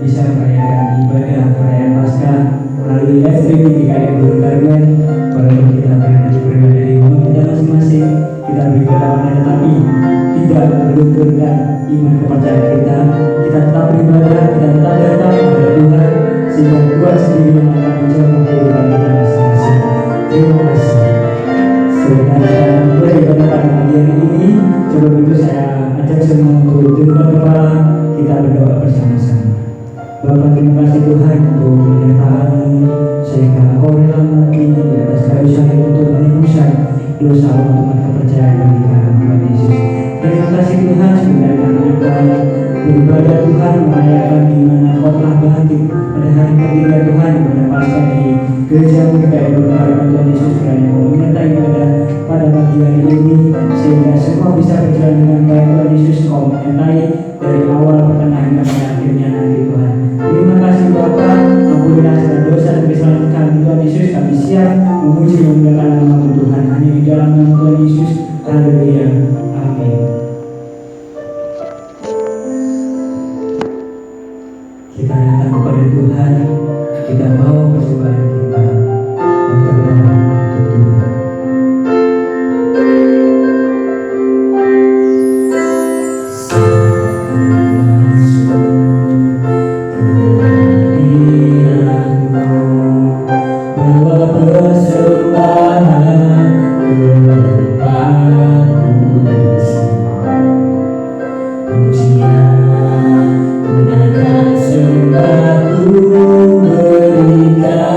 bisa merayakan ibadah perayaan Paskah melalui live streaming di KM Guru Karmen. Walaupun kita berada di rumah kita masing-masing, kita beribadah tetapi tidak melunturkan iman kepercayaan kita. Kita tetap beribadah, kita tetap datang kepada Tuhan, sehingga Tuhan sendiri yang akan menjawab kehidupan kita masing-masing. Terima kasih. Sebelum kita mulai ibadah pada pagi hari ini, sebelum itu saya ajak semua untuk tundukkan kepala, kita berdoa bersama-sama. Bapa, terima kasih Tuhan untuk penyertaan-Mu, sehingga Engkau rela mati di atas kayu salib untuk menebuskan dosa umat kepercayaan bagi kami, Tuhan Yesus. Terima kasih Tuhan sudah akan beribadah Tuhan, merayakan di mana Engkau telah bangkit pada hari ketiga Tuhan pada Paskah di gereja KM Guru Karmen. Tuhan Yesus, kiranya Engkau menyertai ibadah pada pagi hari ini sehingga semua bisa berjalan dengan baik. Tuhan Yesus, Engkau menyertai dari awal, pertengahan, dan akhirnya nanti Tuhan. Terima kasih Bapa, ampunilah segala dosa dan kesalahan kami. Tuhan Yesus, kami siap memuji dan memuliakan nama Tuhan hanya di dalam nama Tuhan Yesus. Haleluya. Amin. Kita datang kepada Tuhan, kita bawa persembahan kita yang terbaik untuk Tuhan. Pujian, gunakan sembahku, berikan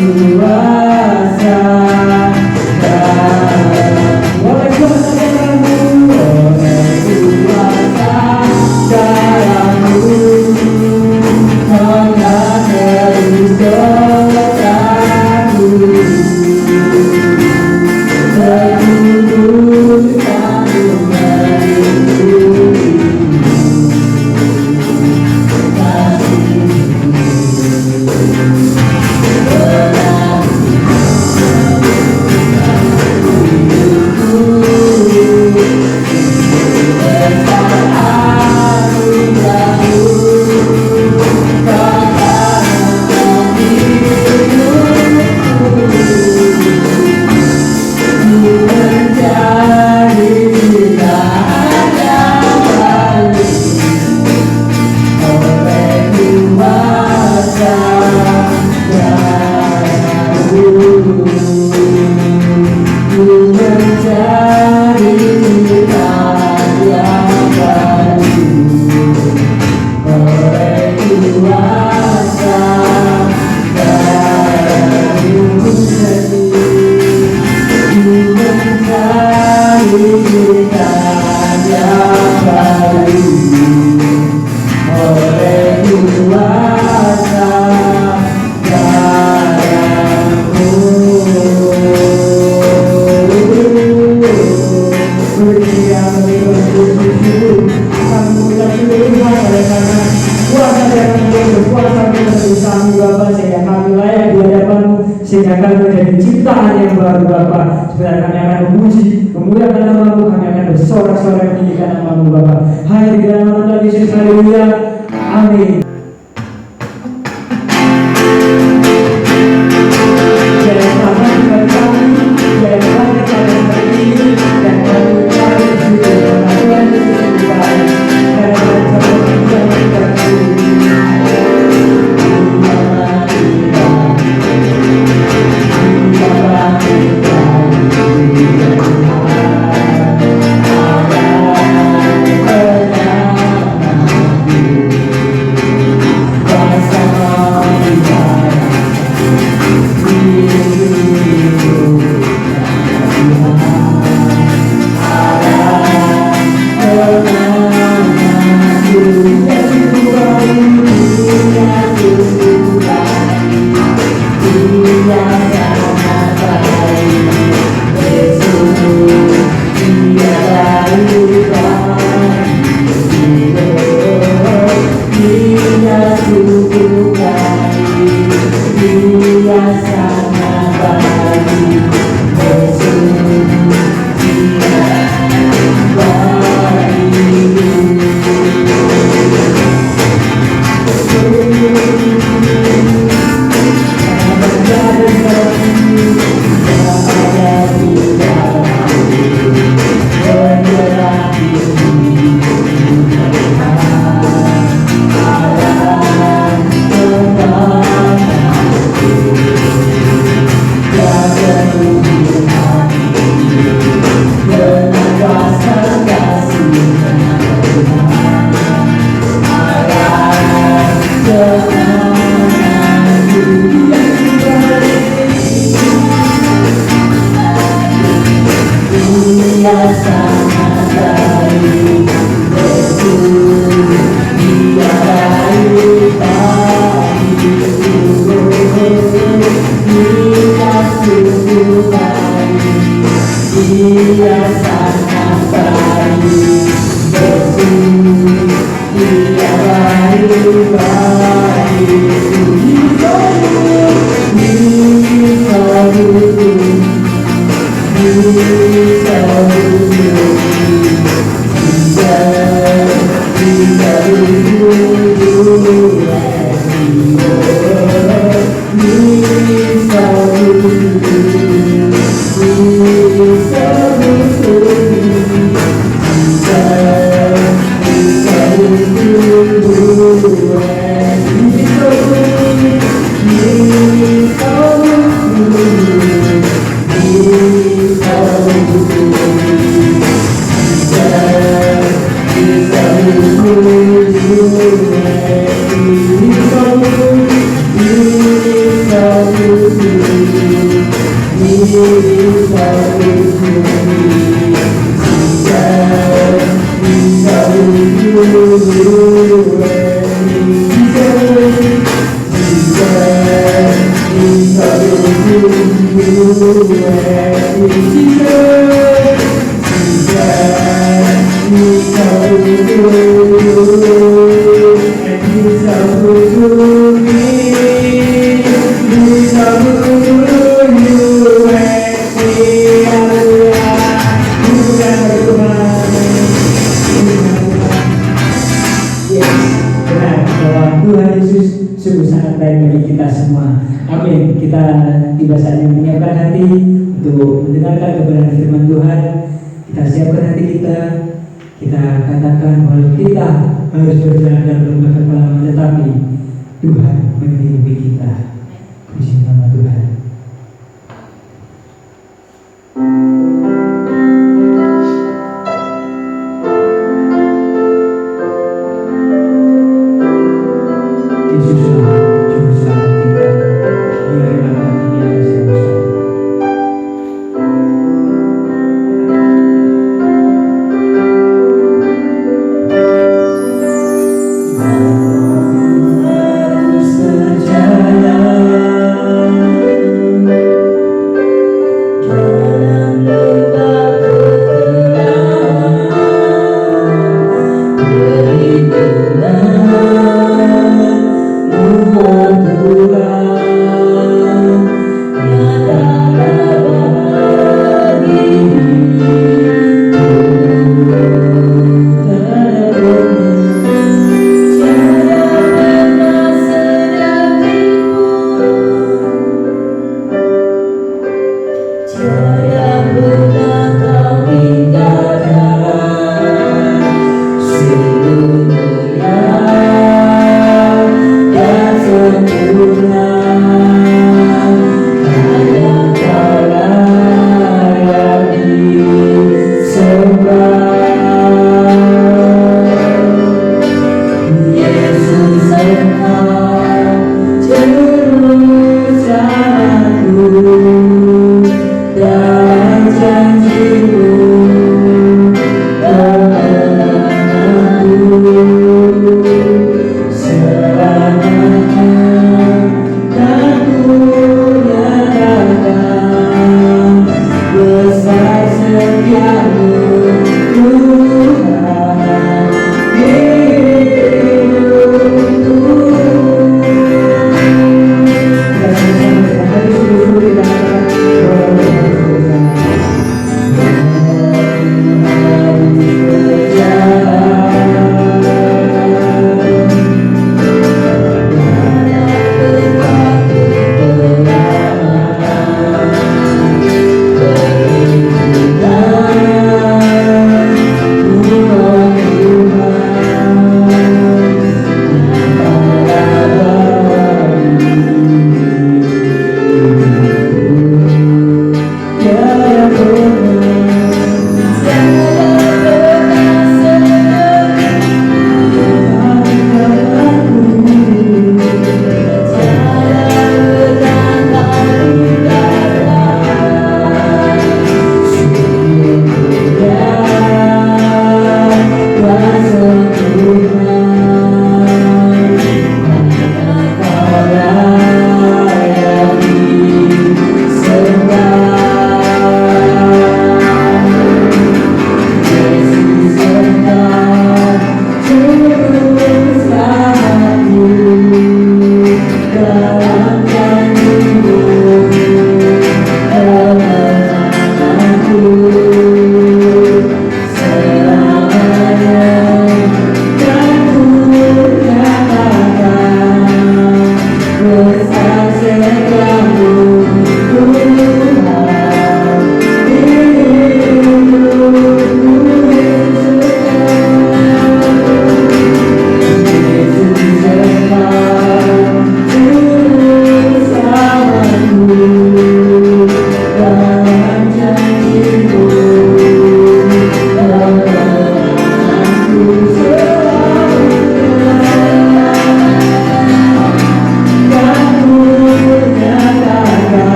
kuasa oleh kuasa dalammu, oleh kuasa dalammu, Engkau terus dosaku, terkubur kamu melindungi sehingga kami menjadi ciptaan yang baru Bapa. Supaya kami akan memuji, memuliakan nama-Mu, kami akan bersorak-sorai meninggikan nama-Mu Bapa. Hanya di dalam nama Tuhan Yesus, haleluya, amin. So Sungguh sangat baik bagi kita semua. Amin. Kita tiba saatnya menyiapkan hati untuk mendengarkan kebenaran firman Tuhan. Kita siapkan hati kita. Kita katakan bahwa kita harus berjalan dalam lembah kekelaman, tetapi Tuhan membimbing kita. Puji nama Tuhan. Terjalan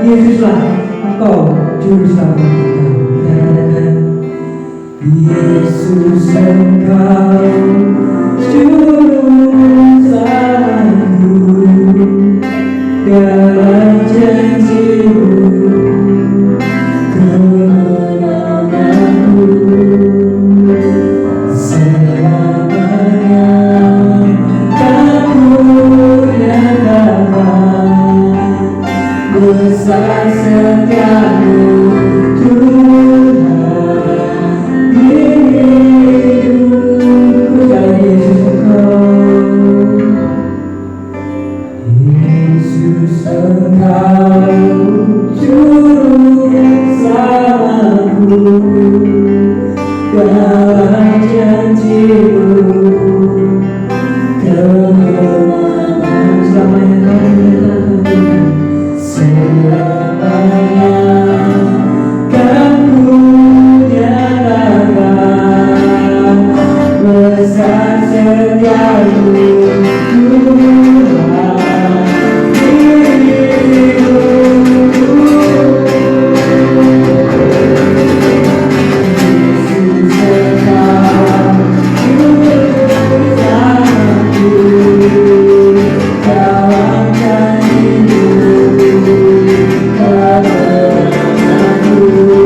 Yesuslah Engkau Juru Selamat kita. Kita katakan, Yesus Engkau Juru Selamatku, dalam janji-Mu kemenanganku selamanya. Kamu nyatakan besar setiamu Tuhan di hidupku. Dan Yesus Engkau, Yesus Engkau Juru Selamatku, dalam janji-Mu kemenangan selamanya. Kamu nyatakan besar setiamu Tuhan di hidupku. Yesus Engkau Juru Selamatku, dalam janji-Mu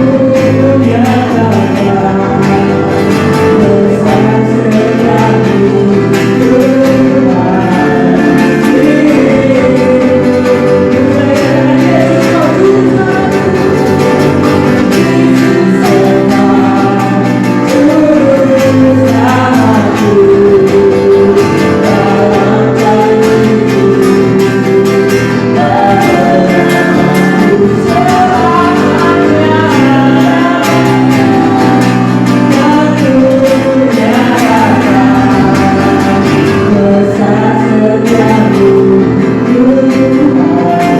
kemenanganku selamanya.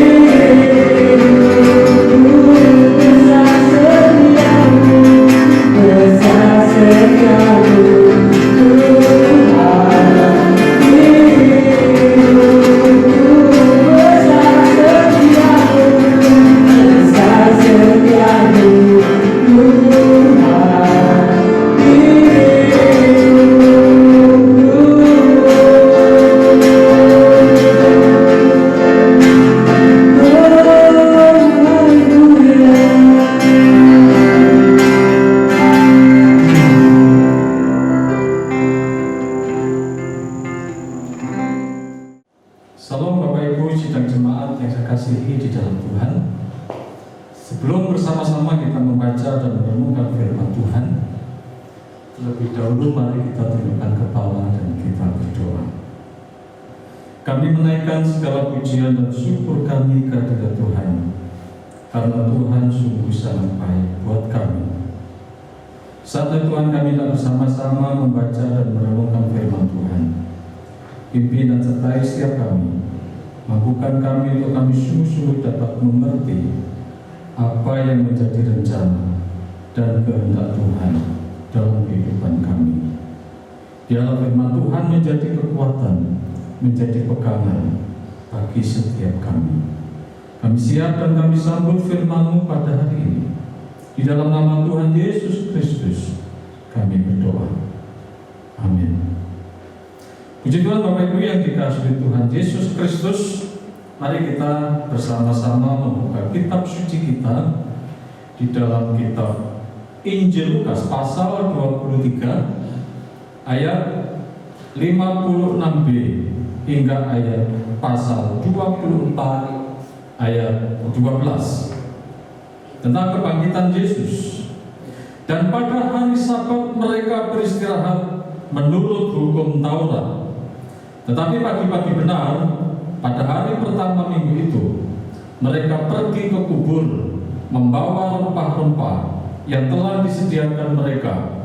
Kamu nyatakan besar setiamu Salam Bapak Ibu sidang jemaat yang saya kasihi di dalam Tuhan. Sebelum bersama-sama kita membaca dan merenungkan firman Tuhan, terlebih dahulu mari kita tundukkan kepala dan kita berdoa. Kami menaikkan segala pujian dan syukur kami kepada Tuhan, karena Tuhan sungguh sangat baik buat kami. Saatnya Tuhan kami tak bersama-sama membaca dan merenungkan firman Tuhan. Pimpin dan sertai setiap kami, mampukan kami untuk kami sungguh-sungguh dapat mengerti apa yang menjadi rencana dan kehendak Tuhan dalam kehidupan kami. Biarlah firman Tuhan menjadi kekuatan, menjadi pegangan bagi setiap kami. Kami siap dan kami sambut firman-Mu pada hari ini. Di dalam nama Tuhan Yesus Kristus kami berdoa. Amin. Puji Tuhan Bapak Ibu yang dikasihi Tuhan Yesus Kristus, mari kita bersama-sama membuka kitab suci kita di dalam kitab Injil Lukas pasal 23 ayat 56b hingga ayat pasal 24 ayat 12 tentang kebangkitan Yesus. Dan pada hari Sabat mereka beristirahat menurut hukum Taurat. Tetapi pagi-pagi benar, pada hari pertama minggu itu, mereka pergi ke kubur membawa rempah-rempah yang telah disediakan mereka.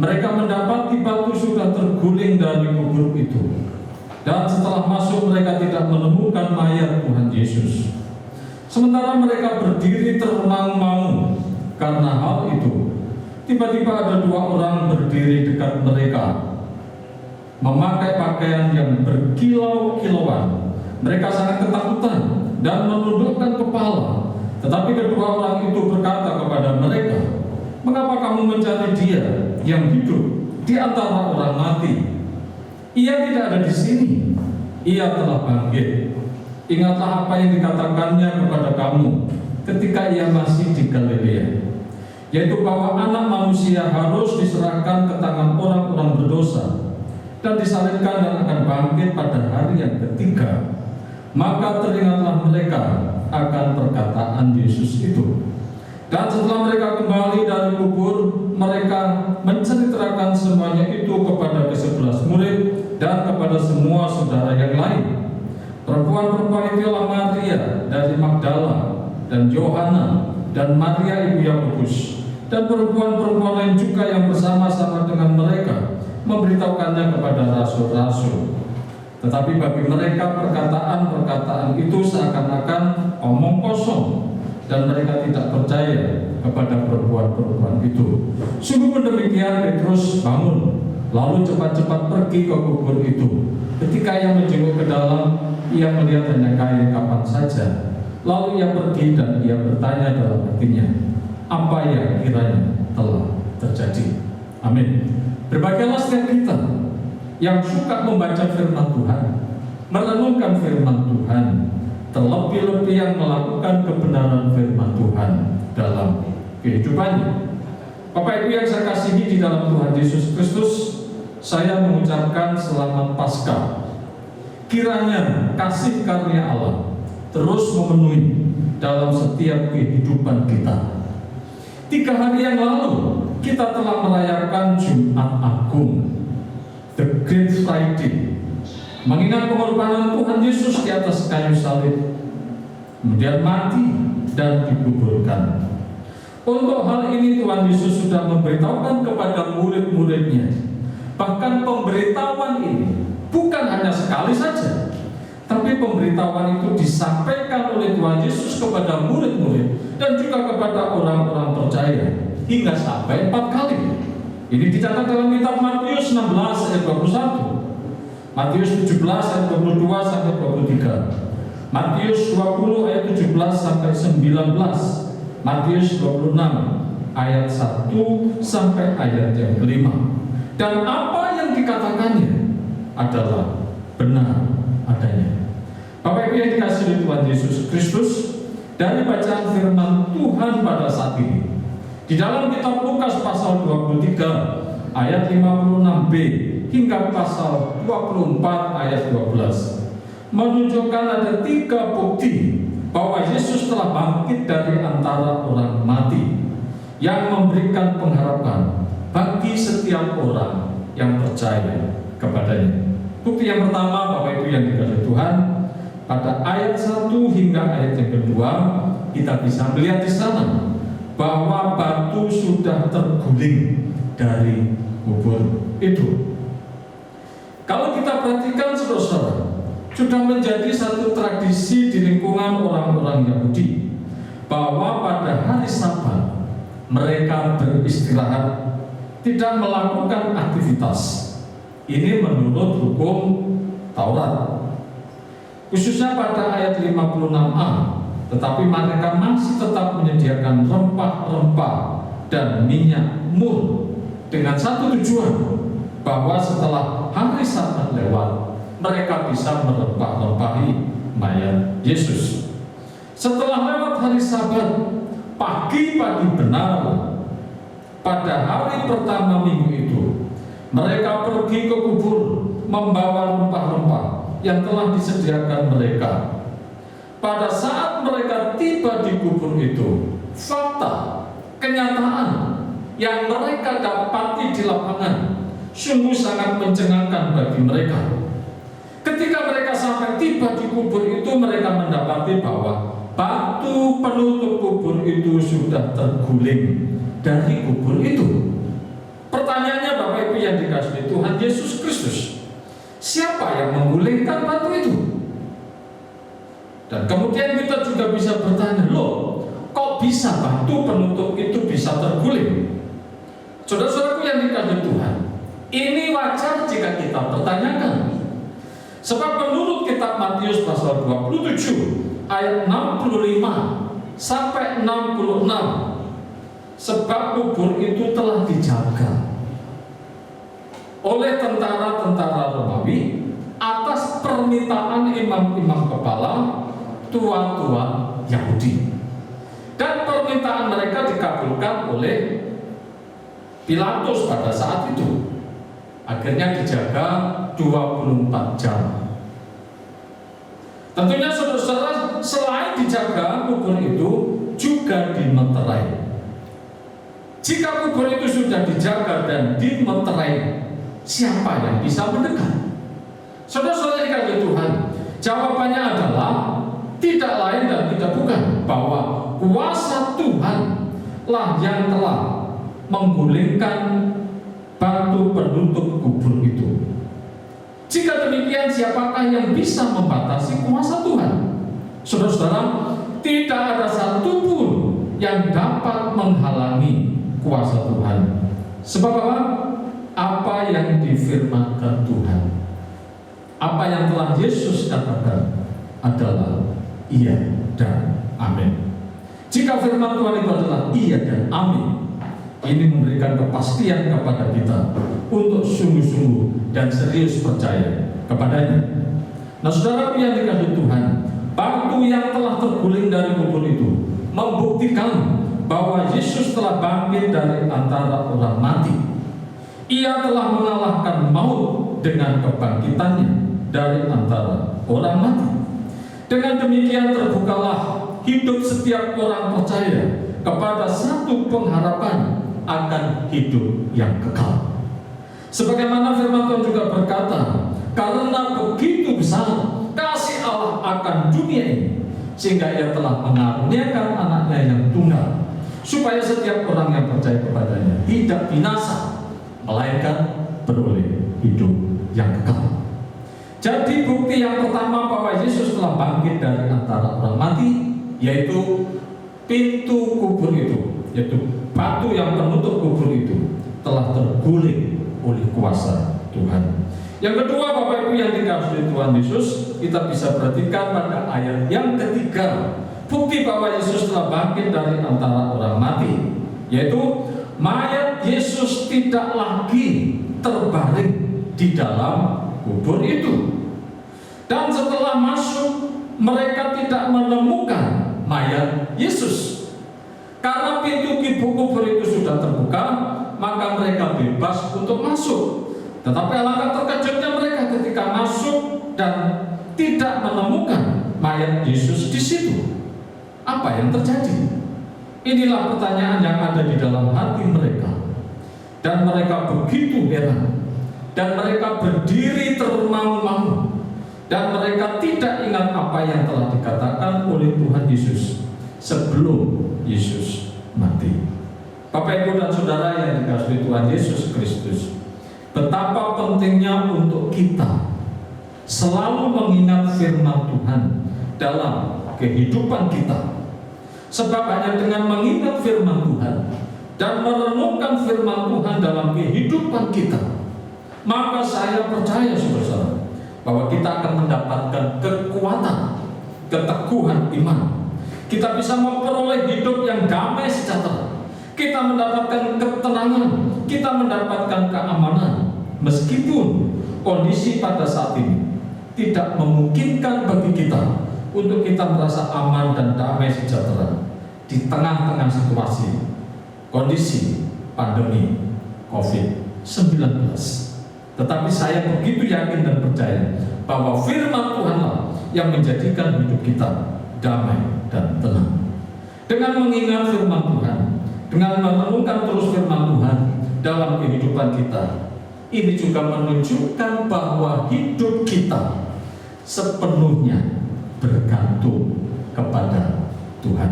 Mereka mendapati batu sudah terguling dari kubur itu. Dan setelah masuk mereka tidak menemukan mayat Tuhan Yesus. Sementara mereka berdiri termangu-mangu karena hal itu, tiba-tiba ada dua orang berdiri dekat mereka. memakai pakaian yang berkilau-kilauan. Mereka sangat ketakutan dan menundukkan kepala. Tetapi kedua orang itu berkata kepada mereka, "Mengapa kamu mencari Dia yang hidup di antara orang mati? Ia tidak ada di sini. Ia telah bangkit. Ingatlah apa yang dikatakannya kepada kamu ketika Ia masih di Galilea, yaitu bahwa Anak Manusia harus diserahkan ke tangan orang-orang berdosa dan disalibkan dan akan bangkit pada hari yang ketiga." Maka teringatlah mereka akan perkataan Yesus itu. Dan setelah mereka kembali dari kubur, mereka menceritakan semuanya itu kepada ke-11 murid dan kepada semua saudara yang lain. Perempuan-perempuan itu adalah Maria dari Magdala dan Yohana dan Maria ibu Yakobus dan perempuan-perempuan lain juga yang bersama-sama dengan mereka memberitahukannya kepada rasul-rasul. Tetapi bagi mereka perkataan-perkataan itu seakan-akan omong kosong, dan mereka tidak percaya kepada perempuan-perempuan itu. Sungguh pun demikian, Petrus bangun lalu cepat-cepat pergi ke kubur itu. Ketika ia menjenguk ke dalam, ia melihat hanya kain kapan saja. Lalu ia pergi dan ia bertanya dalam hatinya, apa yang kiranya telah terjadi. Amin. Berbahagialah setiap kita yang suka membaca firman Tuhan, merenungkan firman Tuhan, terlebih-lebih yang melakukan kebenaran firman Tuhan dalam kehidupannya. Bapak Ibu yang saya kasihi di dalam Tuhan Yesus Kristus, saya mengucapkan selamat Paskah. Kiranya kasih karunia Allah terus memenuhi dalam setiap kehidupan kita. 3 hari yang lalu kita telah merayakan Jumat Agung, The Great Friday, mengingat pengorbanan Tuhan Yesus di atas kayu salib, kemudian mati dan dikuburkan. Untuk hal ini Tuhan Yesus sudah memberitahukan kepada murid-muridnya. Bahkan pemberitahuan ini bukan hanya sekali saja, tapi pemberitahuan itu disampaikan oleh Tuhan Yesus kepada murid-murid dan juga kepada orang-orang percaya hingga sampai 4 kali. Ini dicatat dalam kitab Matius 16 ayat 21, Matius 17 ayat 22 sampai 23, Matius 20 ayat 17 sampai 19, Matius 26 ayat 1 sampai ayat yang kelima. Dan apa yang dikatakannya adalah benar adanya. Bapak Ibu yang dikasihi Tuhan Yesus Kristus, dari bacaan firman Tuhan pada saat ini di dalam kitab Lukas pasal 23 ayat 56b hingga pasal 24 ayat 12 menunjukkan ada 3 bukti bahwa Yesus telah bangkit dari antara orang mati yang memberikan pengharapan bagi setiap orang yang percaya kepadanya. Bukti yang pertama, Bapak Ibu yang dikasihi Tuhan, pada ayat 1 hingga ayat yang kedua kita bisa melihat di sana bahwa batu sudah terguling dari kubur itu. Kalau kita perhatikan saudara, sudah menjadi satu tradisi di lingkungan orang-orang Yahudi bahwa pada hari Sabat mereka beristirahat, tidak melakukan aktivitas. Ini menurut hukum Taurat, khususnya pada ayat 56a. Tetapi mereka masih tetap menyediakan rempah-rempah dan minyak mur dengan satu tujuan, bahwa setelah hari Sabat lewat, mereka bisa merempah-rempahi mayat Yesus. Setelah lewat hari Sabat, pagi-pagi benar, pada hari pertama minggu itu, mereka pergi ke kubur membawa rempah-rempah yang telah disediakan mereka. Pada saat mereka tiba di kubur itu, fakta, kenyataan yang mereka dapati di lapangan sungguh sangat mencengangkan bagi mereka. Ketika mereka sampai tiba di kubur itu, mereka mendapati bahwa batu penutup kubur itu sudah terguling dari kubur itu. Pertanyaannya, Bapak Ibu yang dikasihi Tuhan Yesus Kristus, siapa yang menggulingkan batu itu? Dan kemudian kita juga bisa bertanya, loh, kok bisa batu penutup itu bisa terguling? Saudara-saudaraku yang dikasihi Tuhan, Ini wajar jika kita pertanyakan. Sebab menurut kitab Matius pasal 27 ayat 65 sampai 66, sebab kubur itu telah dijaga oleh tentara-tentara Romawi atas permintaan imam-imam kepala, tua-tua Yahudi. Dan permintaan mereka dikabulkan oleh Pilatus pada saat itu. Akhirnya dijaga 24 jam. Tentunya saudara-saudara, selain dijaga, kubur itu juga dimeterai. Jika kubur itu sudah dijaga dan dimeterai, siapa yang bisa mendekat? Saudara-saudara dikasihi Tuhan, jawabannya adalah tidak lain dan tidak bukan, bahwa kuasa Tuhan lah yang telah menggulingkan batu penutup kubur itu. Jika demikian, siapakah yang bisa membatasi kuasa Tuhan? Saudara-saudara, tidak ada satupun yang dapat menghalangi kuasa Tuhan. Sebab apa? Apa yang difirmankan Tuhan, apa yang telah Yesus katakan adalah iya dan amin. Jika firman Tuhan itu adalah iya dan amin, ini memberikan kepastian kepada kita untuk sungguh-sungguh dan serius percaya kepadanya. Nah, saudara yang dikasihi Tuhan, batu yang telah terguling dari kubur itu membuktikan bahwa Yesus telah bangkit dari antara orang mati. Ia telah mengalahkan maut dengan kebangkitannya dari antara orang mati. Dengan demikian terbukalah hidup setiap orang percaya kepada satu pengharapan akan hidup yang kekal. Sebagaimana firman Tuhan juga berkata, karena begitu besar kasih Allah akan dunia ini, sehingga ia telah mengaruniakan anaknya yang tunggal, supaya setiap orang yang percaya kepadanya tidak binasa, melainkan beroleh hidup yang kekal. Jadi bukti yang pertama bahwa Yesus telah bangkit dari antara orang mati, yaitu pintu kubur itu, yaitu batu yang penutup kubur itu telah terguling oleh kuasa Tuhan. Yang kedua, Bapak Ibu yang dikasihi Tuhan Yesus, kita bisa perhatikan pada ayat yang ketiga, bukti bahwa Yesus telah bangkit dari antara orang mati, yaitu mayat Yesus tidak lagi terbaring di dalam kubur itu. Dan setelah masuk, mereka tidak menemukan mayat Yesus. Karena pintu kubur itu sudah terbuka, maka mereka bebas untuk masuk. Tetapi alangkah terkejutnya mereka ketika masuk dan tidak menemukan mayat Yesus di situ. Apa yang terjadi? Inilah pertanyaan yang ada di dalam hati mereka. Dan mereka begitu heran. Dan mereka berdiri termangu-mangu. Dan mereka tidak ingat apa yang telah dikatakan oleh Tuhan Yesus sebelum Yesus mati. Bapak, Ibu, dan Saudara yang dikasihi Tuhan Yesus Kristus, betapa pentingnya untuk kita selalu mengingat firman Tuhan dalam kehidupan kita. Sebab hanya dengan mengingat firman Tuhan dan merenungkan firman Tuhan dalam kehidupan kita, maka saya percaya, saudara, bahwa kita akan mendapatkan kekuatan, keteguhan iman. Kita bisa memperoleh hidup yang damai sejahtera. Kita mendapatkan ketenangan, kita mendapatkan keamanan, meskipun kondisi pada saat ini tidak memungkinkan bagi kita untuk kita merasa aman dan damai sejahtera di tengah-tengah situasi kondisi pandemi COVID-19. Tetapi saya begitu yakin dan percaya bahwa firman Tuhanlah yang menjadikan hidup kita damai dan tenang. Dengan mengingat firman Tuhan, dengan merenungkan terus firman Tuhan dalam kehidupan kita, ini juga menunjukkan bahwa hidup kita sepenuhnya bergantung kepada Tuhan.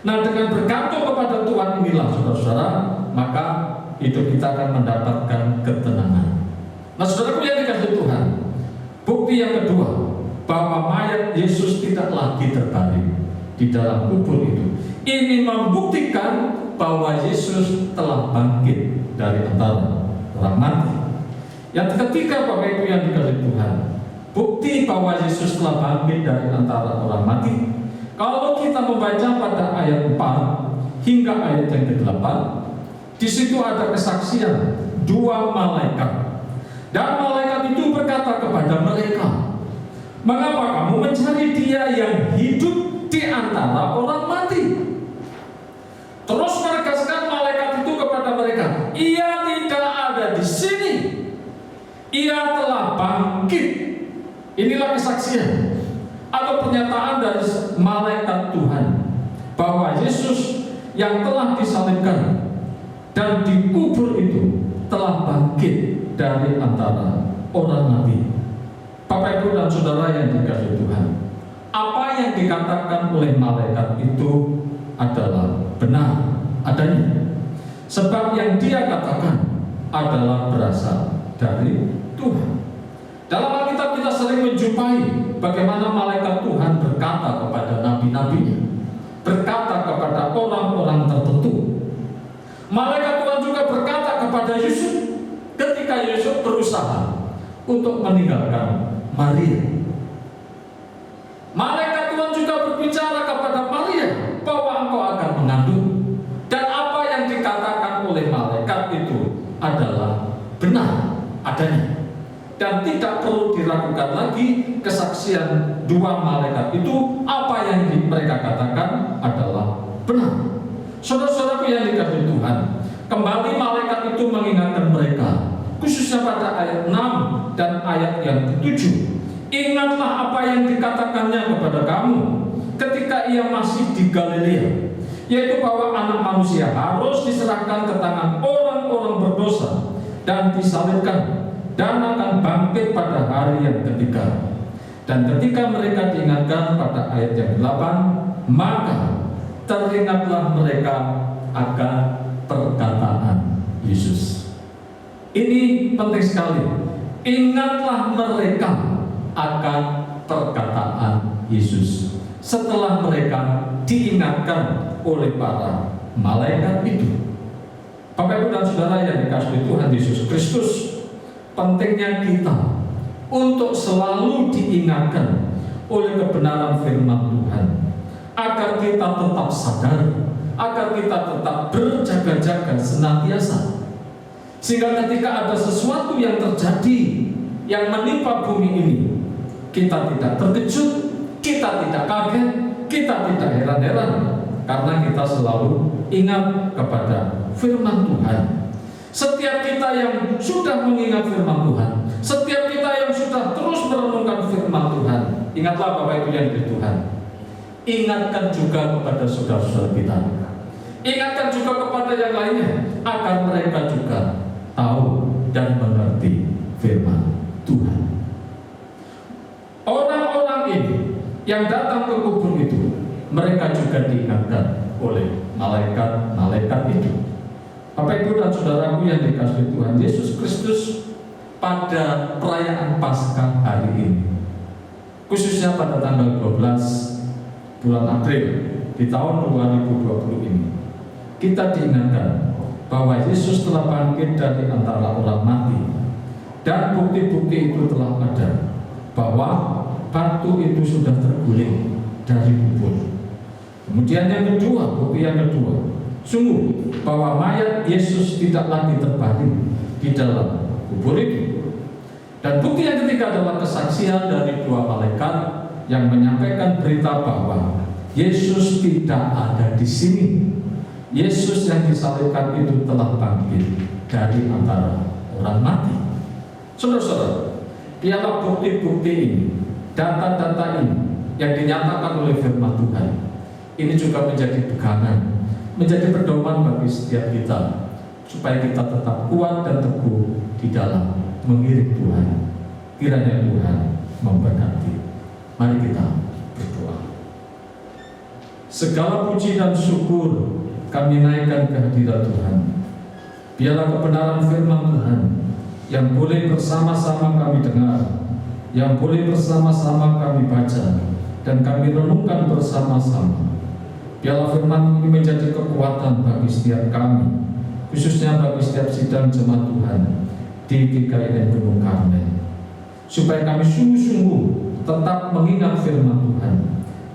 Nah, dengan bergantung kepada Tuhan inilah, saudara-saudara, maka hidup kita akan mendapatkan ketenangan. Nah, saudaraku yang dikasihi Tuhan, bukti yang kedua bahwa mayat Yesus tidak lagi terbaring di dalam kubur itu, ini membuktikan bahwa Yesus telah bangkit dari antara orang mati. Yang ketiga, Bapak Ibu yang dikasihi Tuhan, bukti bahwa Yesus telah bangkit dari antara orang mati. Kalau kita membaca pada ayat 4 hingga ayat yang ke-8, di situ ada kesaksian dua malaikat. Dan malaikat itu berkata kepada mereka, "Mengapa kamu mencari Dia yang hidup di antara orang mati?" Terus menegaskan malaikat itu kepada mereka, "Ia tidak ada di sini. Ia telah bangkit." Inilah kesaksian atau pernyataan dari malaikat Tuhan bahwa Yesus yang telah disalibkan dan dikubur itu telah bangkit dari antara orang mati. Bapak, Ibu, dan Saudara yang dikasihi Tuhan, apa yang dikatakan oleh malaikat itu adalah benar adanya, sebab yang dia katakan adalah berasal dari Tuhan. Dalam Alkitab kita sering menjumpai bagaimana malaikat Tuhan berkata kepada nabi-nabinya, berkata kepada orang-orang tertentu. Malaikat Tuhan juga berkata kepada Yusuf ketika Yusuf berusaha untuk meninggalkan Maria. Malaikat Tuhan juga berbicara kepada Maria bahwa engkau akan mengandung, dan apa yang dikatakan oleh malaikat itu adalah benar adanya. Dan tidak perlu diragukan lagi kesaksian dua malaikat itu, apa yang mereka katakan adalah benar. Saudara-saudaraku yang dikasihi Tuhan, kembali malaikat itu mengingatkan mereka, khususnya pada ayat 6 dan ayat yang ke-7. Ingatlah apa yang dikatakannya kepada kamu ketika ia masih di Galilea, yaitu bahwa anak manusia harus diserahkan ke tangan orang-orang berdosa dan disalibkan, dan akan bangkit pada hari yang ketiga. Dan ketika mereka diingatkan pada ayat yang 8, maka teringatlah mereka akan perkataan Yesus. Ini penting sekali. Ingatlah mereka akan perkataan Yesus setelah mereka diingatkan oleh para malaikat itu. Bapak, Ibu, dan Saudara yang dikasihi Tuhan Yesus Kristus, pentingnya kita untuk selalu diingatkan oleh kebenaran firman Tuhan, agar kita tetap sadar, agar kita tetap berjaga-jaga senantiasa, sehingga ketika ada sesuatu yang terjadi yang menimpa bumi ini, kita tidak terkejut, kita tidak kaget, kita tidak heran-heran, karena kita selalu ingat kepada firman Tuhan. Setiap kita yang sudah mengingat firman Tuhan, setiap kita yang sudah terus merenungkan firman Tuhan, ingatlah Bapak Ibu yang di Tuhan, ingatkan juga kepada saudara-saudara kita, ingatkan juga kepada yang lainnya, agar mereka juga tahu dan mengerti firman Tuhan. Orang-orang ini yang datang ke kubur itu, mereka juga diingatkan oleh malaikat-malaikat itu. Bapak, Ibu, dan Saudaraku yang dikasihi Tuhan Yesus Kristus, pada perayaan Paskah hari ini, khususnya pada tanggal 12 bulan April di tahun 2020 ini, kita diingatkan bahwa Yesus telah bangkit dari antara orang mati, dan bukti-bukti itu telah ada bahwa batu itu sudah terguling dari kubur. Kemudian yang kedua, bukti yang kedua, sungguh bahwa mayat Yesus tidak lagi terbaring di dalam kubur itu. Dan bukti yang ketiga adalah kesaksian dari dua malaikat yang menyampaikan berita bahwa Yesus tidak ada di sini. Yesus yang disalibkan itu telah bangkit dari antara orang mati. Saudara-saudara, biarlah bukti-bukti ini, data-data ini yang dinyatakan oleh firman Tuhan, ini juga menjadi pegangan, menjadi pedoman bagi setiap kita, supaya kita tetap kuat dan teguh di dalam mengiring Tuhan. Kiranya Tuhan memberkati. Mari kita berdoa. Segala puji dan syukur kami naikkan ke hadirat Tuhan. Biarlah kebenaran firman Tuhan yang boleh bersama-sama kami dengar, yang boleh bersama-sama kami baca, dan kami renungkan bersama-sama. Biarlah firman ini menjadi kekuatan bagi setiap kami, khususnya bagi setiap sidang jemaat Tuhan di GKIN Gunung Karmen, supaya kami sungguh-sungguh tetap mengingat firman Tuhan,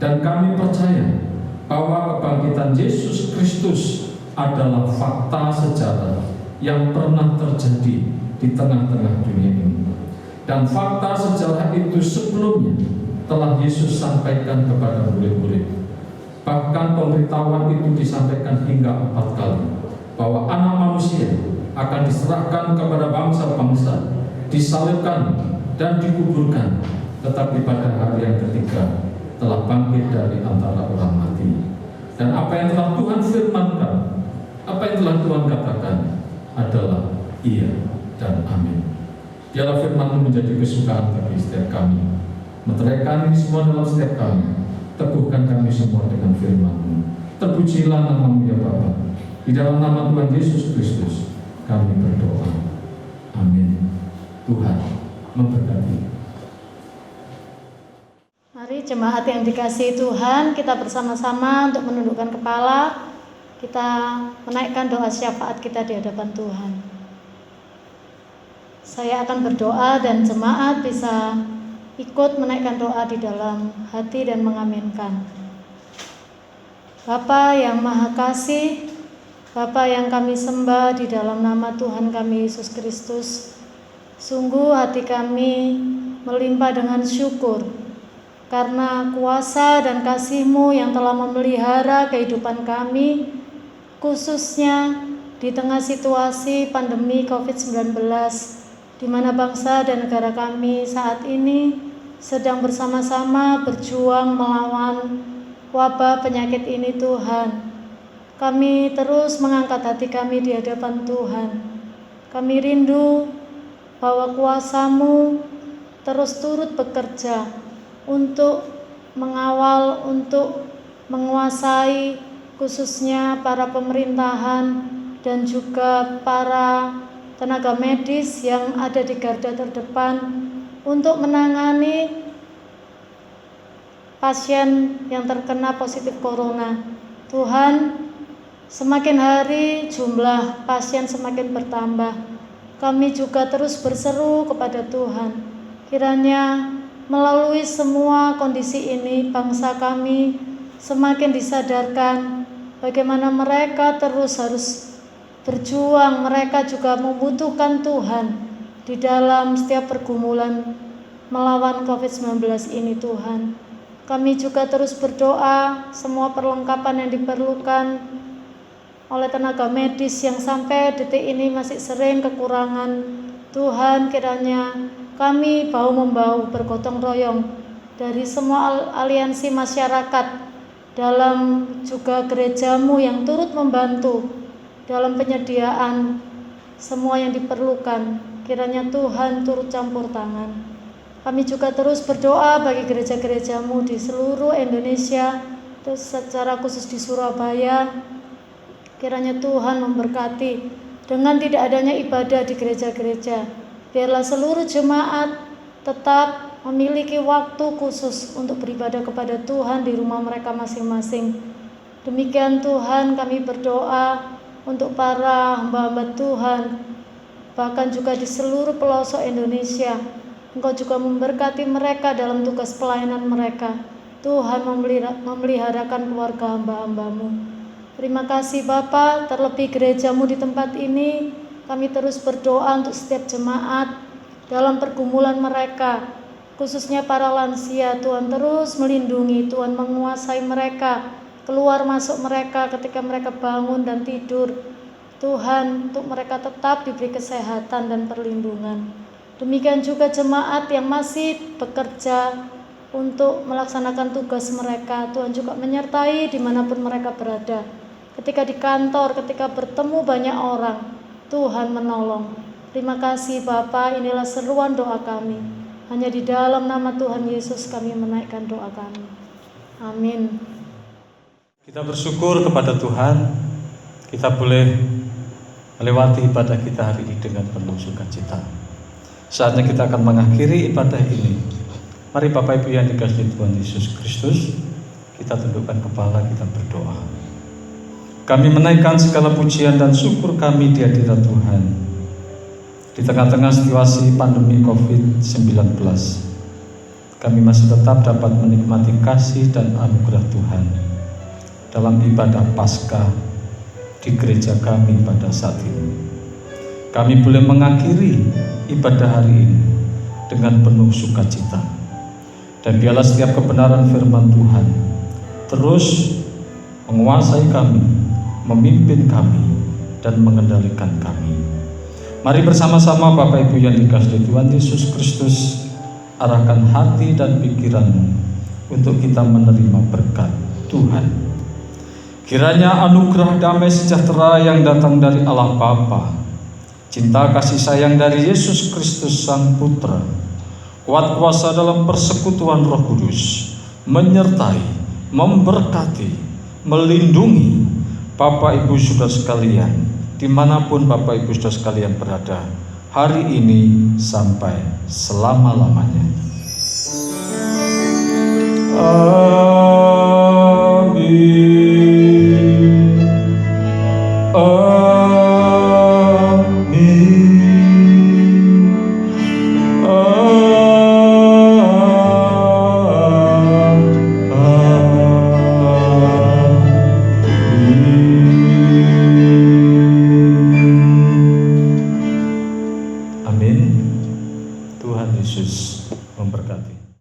dan kami percaya bahwa kebangkitan Yesus Kristus adalah fakta sejarah yang pernah terjadi di tengah-tengah dunia ini. Dan fakta sejarah itu sebelumnya telah Yesus sampaikan kepada murid-murid. Bahkan pemberitahuan itu disampaikan hingga 4 kali, bahwa Anak Manusia akan diserahkan kepada bangsa-bangsa, disalibkan dan dikuburkan, tetapi pada hari yang ketiga telah bangkit dari antara orang mati. Dan apa yang telah Tuhan firmankan, apa yang telah Tuhan katakan adalah iya dan amin. Biarlah firman-Mu menjadi kesukaan bagi setiap kami. Meteraikan ini semua dalam setiap kami. Teguhkan kami semua dengan firman-Mu. Terpujilah nama-Mu ya Bapa. Di dalam nama Tuhan Yesus Kristus kami berdoa. Amin. Tuhan memberkati. Mari jemaat yang dikasihi Tuhan, kita bersama-sama untuk menundukkan kepala. Kita menaikkan doa syafaat kita di hadapan Tuhan. Saya akan berdoa dan jemaat bisa ikut menaikkan doa di dalam hati dan mengaminkan. Bapa yang Maha Kasih, Bapa yang kami sembah di dalam nama Tuhan kami Yesus Kristus, sungguh hati kami melimpah dengan syukur karena kuasa dan kasih-Mu yang telah memelihara kehidupan kami, khususnya di tengah situasi pandemi COVID-19, di mana bangsa dan negara kami saat ini sedang bersama-sama berjuang melawan wabah penyakit ini. Tuhan, kami terus mengangkat hati kami di hadapan Tuhan. Kami rindu bahwa kuasa-Mu terus turut bekerja untuk mengawal, untuk menguasai khususnya para pemerintahan dan juga para tenaga medis yang ada di garda terdepan untuk menangani pasien yang terkena positif corona. Tuhan, semakin hari jumlah pasien semakin bertambah. Kami juga terus berseru kepada Tuhan, kiranya melalui semua kondisi ini bangsa kami semakin disadarkan bagaimana mereka terus harus berjuang. Mereka juga membutuhkan Tuhan di dalam setiap pergumulan melawan COVID-19 ini. Tuhan, kami juga terus berdoa semua perlengkapan yang diperlukan oleh tenaga medis yang sampai detik ini masih sering kekurangan. Tuhan, kiranya kami bahu-membahu bergotong royong dari semua aliansi masyarakat dalam juga gereja-Mu yang turut membantu dalam penyediaan semua yang diperlukan. Kiranya Tuhan turut campur tangan. Kami juga terus berdoa bagi gereja-gereja-Mu di seluruh Indonesia, terus secara khusus di Surabaya. Kiranya Tuhan memberkati dengan tidak adanya ibadah di gereja-gereja. Biarlah seluruh jemaat tetap memiliki waktu khusus untuk beribadah kepada Tuhan di rumah mereka masing-masing. Demikian Tuhan, kami berdoa untuk para hamba-hamba Tuhan, bahkan juga di seluruh pelosok Indonesia. Engkau juga memberkati mereka dalam tugas pelayanan mereka. Tuhan memeliharakan keluarga hamba-hamba-Mu. Terima kasih Bapa, terlebih gereja-Mu di tempat ini. Kami terus berdoa untuk setiap jemaat dalam pergumulan mereka, khususnya para lansia. Tuhan terus melindungi, Tuhan menguasai mereka, keluar masuk mereka ketika mereka bangun dan tidur. Tuhan, untuk mereka tetap diberi kesehatan dan perlindungan. Demikian juga jemaat yang masih bekerja untuk melaksanakan tugas mereka. Tuhan juga menyertai dimanapun mereka berada. Ketika di kantor, ketika bertemu banyak orang, Tuhan menolong. Terima kasih Bapa, inilah seruan doa kami. Hanya di dalam nama Tuhan Yesus kami menaikkan doa kami. Amin. Kita bersyukur kepada Tuhan, kita boleh melewati ibadah kita hari ini dengan penuh sukacita. Saatnya kita akan mengakhiri ibadah ini. Mari Bapak Ibu yang dikasihi Tuhan Yesus Kristus, kita tundukkan kepala, kita berdoa. Kami menaikkan segala pujian dan syukur kami di hadirat Tuhan. Di tengah-tengah situasi pandemi COVID-19, kami masih tetap dapat menikmati kasih dan anugerah Tuhan dalam ibadah Paskah di gereja kami pada saat ini. Kami boleh mengakhiri ibadah hari ini dengan penuh sukacita. Dan biarlah setiap kebenaran firman Tuhan terus menguasai kami, memimpin kami, dan mengendalikan kami. Mari bersama-sama Bapak Ibu yang dikasihi Tuhan Yesus Kristus, arahkan hati dan pikiranmu untuk kita menerima berkat Tuhan. Kiranya anugerah damai sejahtera yang datang dari Allah Bapa, cinta kasih sayang dari Yesus Kristus Sang Putra, kuat kuasa dalam persekutuan Roh Kudus, menyertai, memberkati, melindungi Bapak Ibu Saudara sekalian, dimanapun Bapak Ibu Saudara sekalian berada, hari ini sampai selama-lamanya.